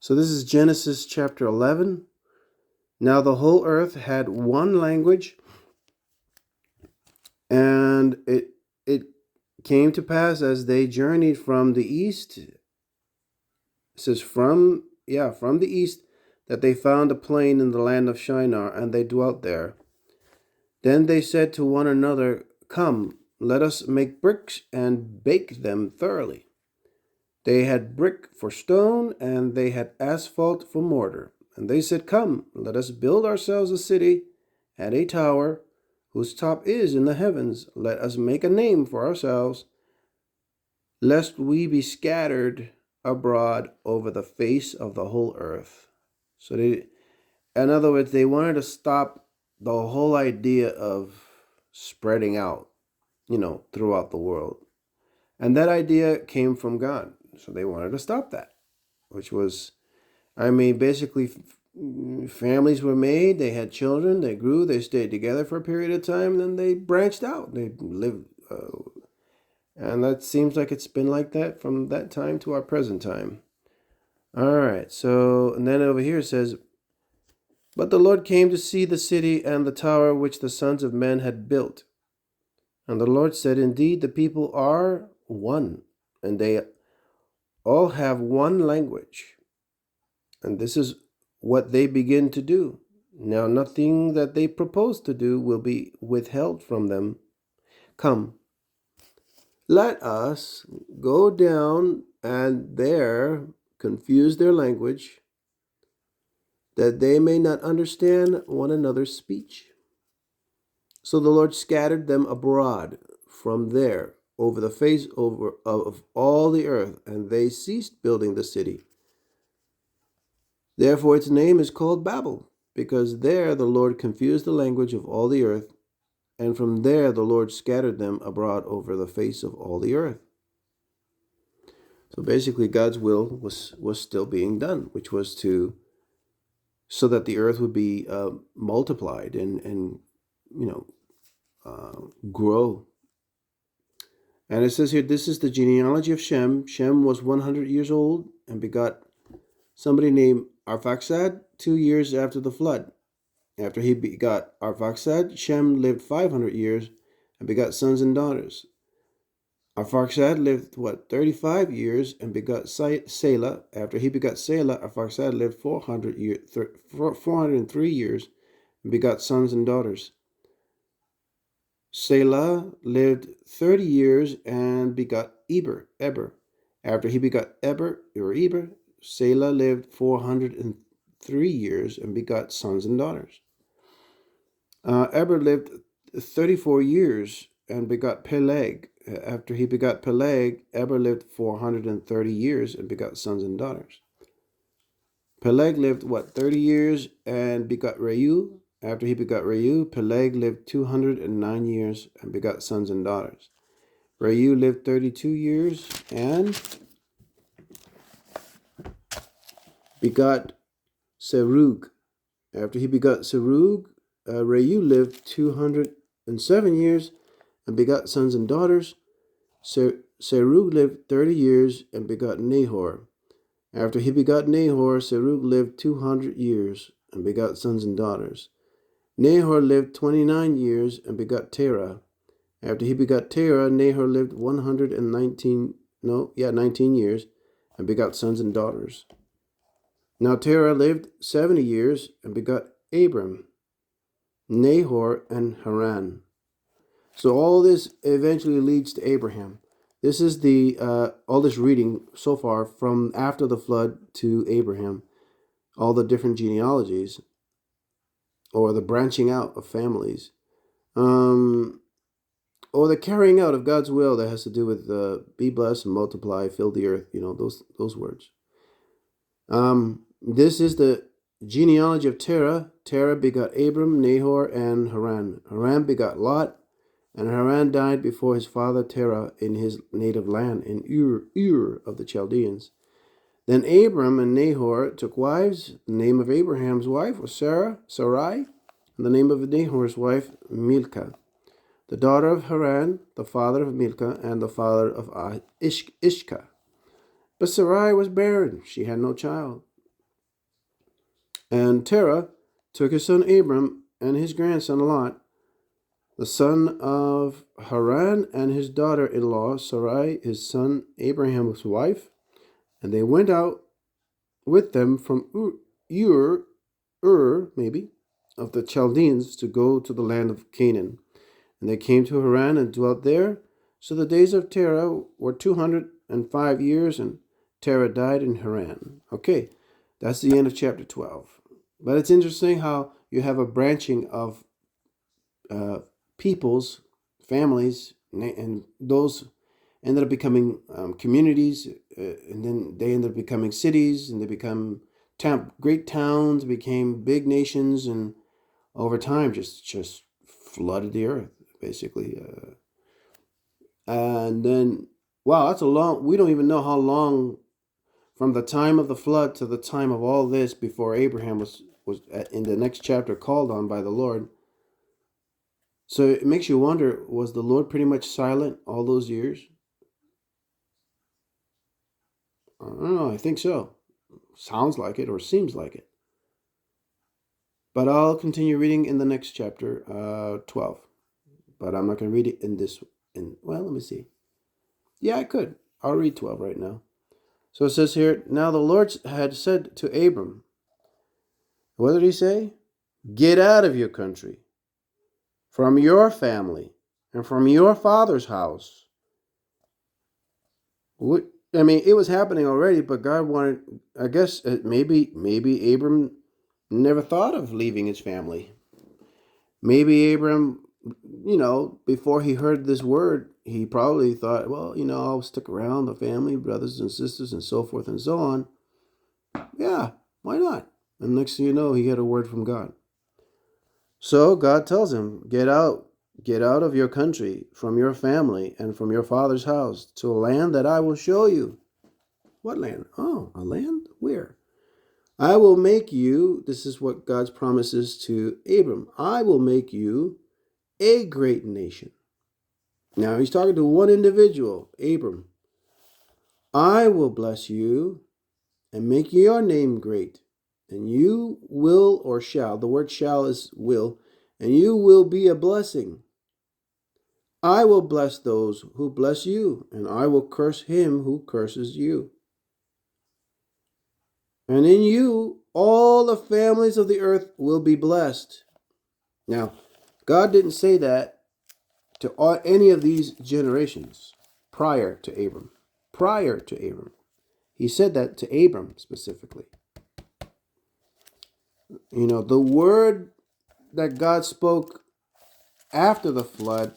So this is Genesis chapter 11. Now the whole earth had one language, and it came to pass as they journeyed from the east. It says from the east, that they found a plain in the land of Shinar, and they dwelt there. Then they said to one another, "Come, let us make bricks and bake them thoroughly." They had brick for stone, and they had asphalt for mortar. And they said, "Come, let us build ourselves a city and a tower, whose top is in the heavens. Let us make a name for ourselves, lest we be scattered abroad over the face of the whole earth." So in other words, they wanted to stop the whole idea of spreading out, throughout the world. And that idea came from God. So they wanted to stop that, which was, basically families were made, they had children, they grew, they stayed together for a period of time, and then they branched out. They lived, and that seems like it's been like that from that time to our present time. All right, so, and then over here it says, "But the Lord came to see the city and the tower which the sons of men had built. And the Lord said, Indeed, the people are one, and they all have one language. And this is what they begin to do. Now nothing that they propose to do will be withheld from them. Come, let us go down and there confuse their language, that they may not understand one another's speech." So the Lord scattered them abroad from there over the face of all the earth, and they ceased building the city. Therefore its name is called Babel, because there the Lord confused the language of all the earth, and from there the Lord scattered them abroad over the face of all the earth. So basically God's will was still being done, which was so that the earth would be multiplied and grow. And it says here, this is the genealogy of Shem. Shem was 100 years old and begot somebody named Arphaxad 2 years after the flood. After he begot Arphaxad, Shem lived 500 years and begot sons and daughters. Arphaxad lived, 35 years and begot Selah. After he begot Selah, Arphaxad lived 403 years and begot sons and daughters. Selah lived 30 years and begot Eber. After he begot Eber, Selah lived 403 years and begot sons and daughters. Eber lived 34 years and begot Peleg. After he begot Peleg, Eber lived 430 years and begot sons and daughters. Peleg lived 30 years and begot Reu. After he begot Reu, Peleg lived 209 years and begot sons and daughters. Reu lived 32 years and begot Serug. After he begot Serug, Reu lived 207 years and begot sons and daughters. Serug lived 30 years and begot Nahor. After he begot Nahor, Serug lived 200 years and begot sons and daughters. Nahor lived 29 years and begot Terah. After he begot Terah, Nahor lived 19 years and begot sons and daughters. Now Terah lived 70 years and begot Abram, Nahor, and Haran. So all this eventually leads to Abraham. This is all this reading so far from after the flood to Abraham, all the different genealogies, or the branching out of families, or the carrying out of God's will that has to do with be blessed and multiply, fill the earth. Those words. This is the genealogy of Terah. Terah begot Abram, Nahor, and Haran. Haran begot Lot, and Haran died before his father Terah in his native land, in Ur of the Chaldeans. Then Abram and Nahor took wives. The name of Abraham's wife was Sarai, and the name of Nahor's wife, Milcah, the daughter of Haran, the father of Milcah, and the father of Ishka. But Sarai was barren. She had no child. And Terah took his son Abram and his grandson Lot, the son of Haran, and his daughter-in-law Sarai, his son Abraham's wife, and they went out with them from Ur, maybe, of the Chaldeans to go to the land of Canaan. And they came to Haran and dwelt there. So the days of Terah were 205 years, and Terah died in Haran. Okay, that's the end of chapter 12. But it's interesting how you have a branching of peoples, families, and those ended up becoming communities, and then they ended up becoming cities, and they become great towns, became big nations, and over time just flooded the earth, basically. And then, wow, that's a long, we don't even know how long from the time of the flood to the time of all this before Abraham was in the next chapter called on by the Lord. So it makes you wonder, was the Lord pretty much silent all those years? I don't know, I think so. Sounds like it or seems like it. But I'll continue reading in the next chapter, 12. But I'm not going to read it in this, well, let me see. Yeah, I could. I'll read 12 right now. So it says here, now the Lord had said to Abram, what did he say? Get out of your country, from your family, and from your father's house. I mean, it was happening already, but God wanted, I guess, maybe Abram never thought of leaving his family. Maybe Abram, before he heard this word, he probably thought, well, I'll stick around the family, brothers and sisters, and so forth and so on. Yeah, why not? And next thing you know, he had a word from God. So God tells him, get out of your country, from your family, and from your father's house, to a land that I will show you. What land? Oh, a land? Where? I will make you, this is what God's promises to Abram, I will make you a great nation. Now he's talking to one individual, Abram. I will bless you and make your name great, and you will or shall, the word shall is will, and you will be a blessing. I will bless those who bless you, and I will curse him who curses you. And in you, all the families of the earth will be blessed. Now, God didn't say that to any of these generations prior to Abram. Prior to Abram. He said that to Abram specifically. The word that God spoke after the flood,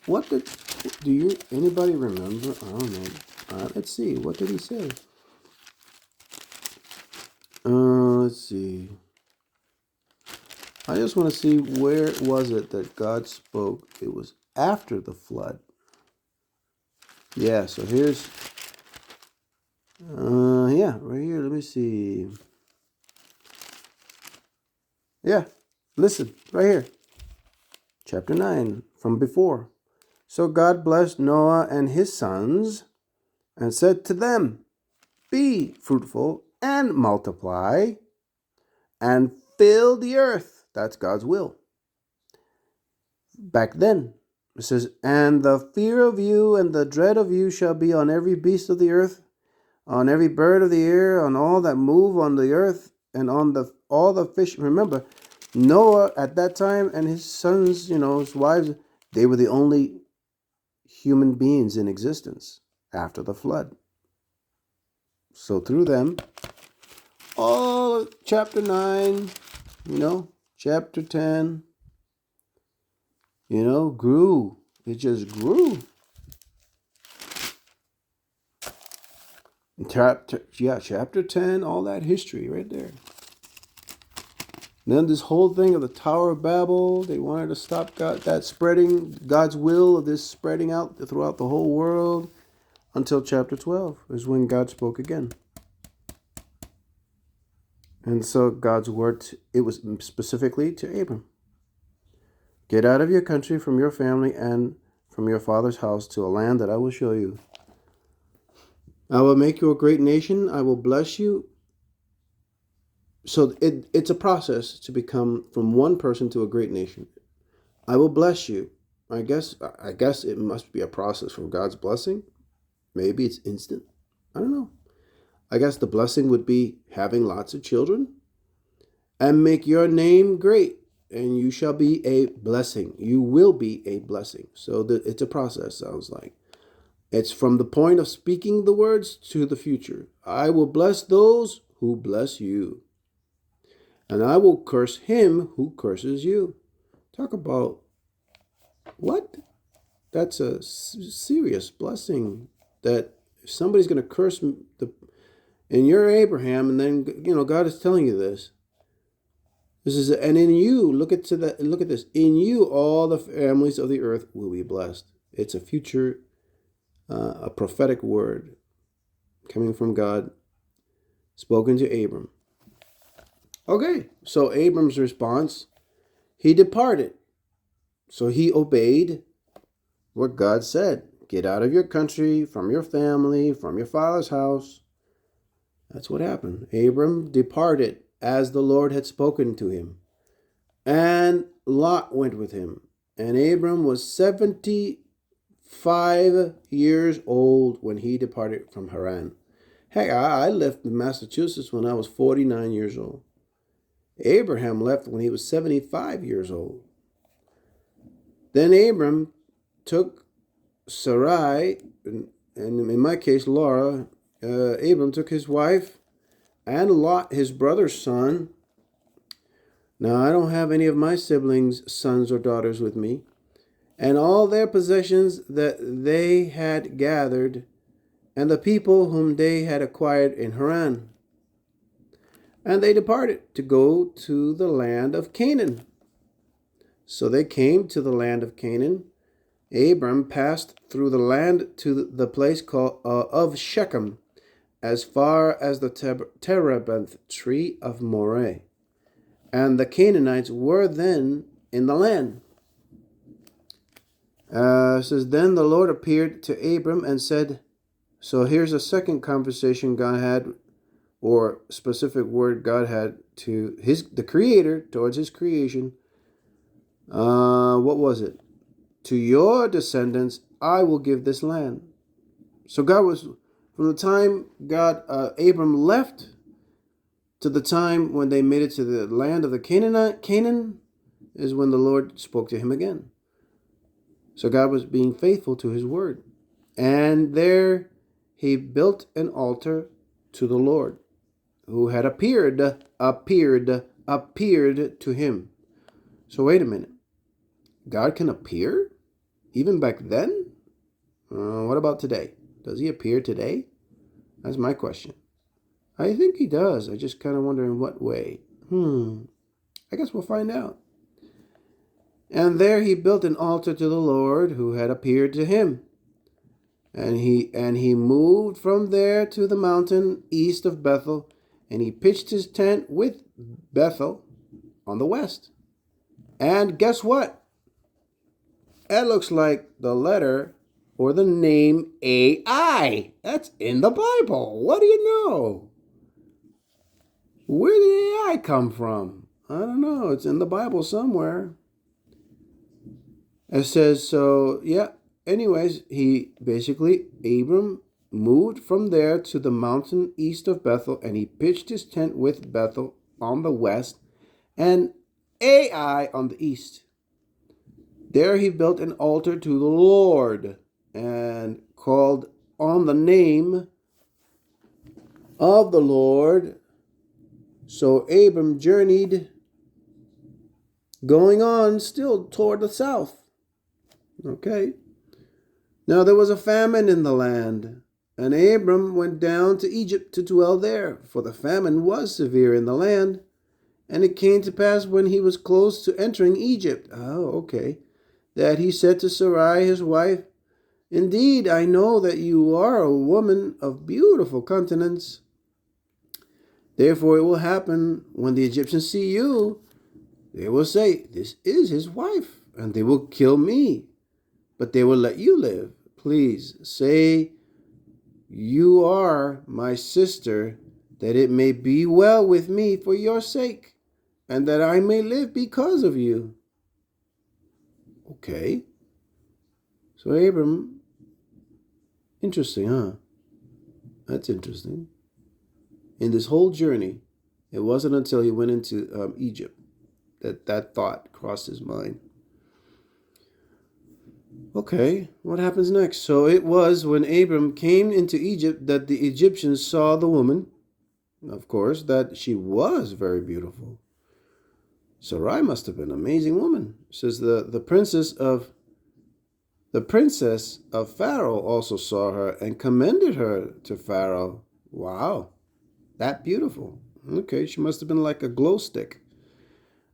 anybody remember? I don't know. Let's see. What did he say? Let's see. I just want to see where was it that God spoke. It was after the flood. Yeah, so here's, right here. Let me see. Yeah, listen, right here. Chapter 9, from before. So God blessed Noah and his sons and said to them, be fruitful and multiply and fill the earth. That's God's will. Back then, it says, and the fear of you and the dread of you shall be on every beast of the earth, on every bird of the air, on all that move on the earth, and on all the fish. Remember, Noah at that time and his sons, his wives, they were the only human beings in existence after the flood. So through them, all chapter 9, chapter 10, grew. It just grew. Chapter 10, all that history right there. And then this whole thing of the Tower of Babel, they wanted to stop that spreading, God's will of this spreading out throughout the whole world, until chapter 12 is when God spoke again. And so God's word, it was specifically to Abram. Get out of your country, from your family, and from your father's house to a land that I will show you. I will make you a great nation. I will bless you So it's a process to become from one person to a great nation. I will bless you. I guess it must be a process for God's blessing. Maybe it's instant. I don't know. I guess the blessing would be having lots of children and make your name great, and you shall be a blessing. You will be a blessing. So it's a process, sounds like. It's from the point of speaking the words to the future. I will bless those who bless you, and I will curse him who curses you. Talk about what? That's a serious blessing. That if somebody's going to curse and you're Abraham, and then God is telling you this. This is, and in you, look at this. In you, all the families of the earth will be blessed. It's a future, a prophetic word coming from God, spoken to Abram. Okay, so Abram's response, he departed. So he obeyed what God said. Get out of your country, from your family, from your father's house. That's what happened. Abram departed as the Lord had spoken to him. And Lot went with him. And Abram was 75 years old when he departed from Haran. Heck, I left Massachusetts when I was 49 years old. Abraham left when he was 75 years old. Then Abram took Sarai, and in my case, Laura. Abram took his wife and Lot, his brother's son. Now, I don't have any of my siblings' sons or daughters with me, and all their possessions that they had gathered, and the people whom they had acquired in Haran. And they departed to go to the land of Canaan. So they came to the land of Canaan. Abram passed through the land to the place called of Shechem, as far as the terebinth tree of Moreh. And the Canaanites were then in the land. It says, then the Lord appeared to Abram and said, so here's a second conversation God had, or specific word God had to the Creator, towards his creation. What was it? To your descendants I will give this land. So God was, from the time Abram left to the time when they made it to the land of the Canaan is when the Lord spoke to him again. So God was being faithful to his word. And there he built an altar to the Lord, who had appeared to him. So wait a minute. God can appear? Even back then? What about today? Does he appear today? That's my question. I think he does. I just kind of wonder in what way. I guess we'll find out. And there he built an altar to the Lord who had appeared to him. And he moved from there to the mountain east of Bethel, and he pitched his tent with Bethel on the west. And guess what? That looks like the letter or the name AI. That's in the Bible. What do you know? Where did AI come from? I don't know. It's in the Bible somewhere. It says, so, yeah. Anyways, Abram moved from there to the mountain east of Bethel, and he pitched his tent with Bethel on the west and Ai on the east. There he built an altar to the Lord and called on the name of the Lord. So Abram journeyed, going on still toward the south. Okay. Now there was a famine in the land, and Abram went down to Egypt to dwell there, for the famine was severe in the land. And it came to pass when he was close to entering Egypt, that he said to Sarai his wife, indeed, I know that you are a woman of beautiful countenance. Therefore it will happen, when the Egyptians see you, they will say, this is his wife, and they will kill me, but they will let you live. Please say, you are my sister, that it may be well with me for your sake, and that I may live because of you. Okay. So Abram, interesting, huh? That's interesting. In this whole journey, it wasn't until he went into Egypt that thought crossed his mind. Okay, what happens next? So it was when Abram came into Egypt that the Egyptians saw the woman, of course, that she was very beautiful. Sarai must have been an amazing woman. It says the princess of Pharaoh also saw her and commended her to Pharaoh. Wow, that beautiful. Okay, she must have been like a glow stick.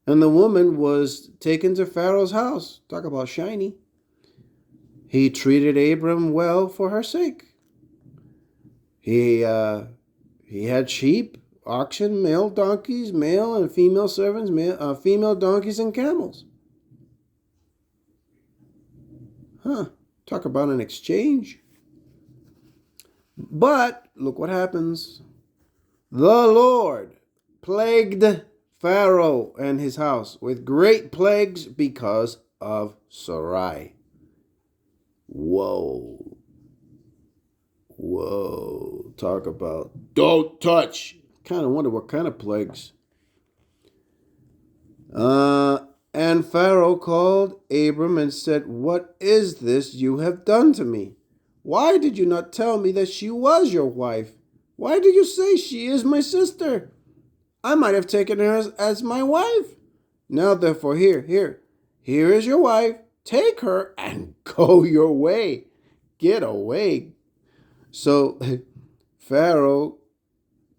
And the woman was taken to Pharaoh's house. Talk about shiny. He treated Abram well for her sake. He had sheep, oxen, male donkeys, male and female servants, female donkeys and camels. Huh. Talk about an exchange. But look what happens. The Lord plagued Pharaoh and his house with great plagues because of Sarai. Whoa. Whoa. Talk about don't touch. Kind of wonder what kind of plagues. And Pharaoh called Abram and said, "What is this you have done to me? Why did you not tell me that she was your wife? Why did you say she is my sister? I might have taken her as my wife. Now therefore, here is your wife. Take her and go your way. Get away." So Pharaoh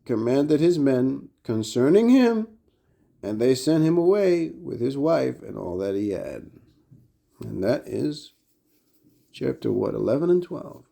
commanded his men concerning him, and they sent him away with his wife and all that he had. And that is chapter 11 and 12.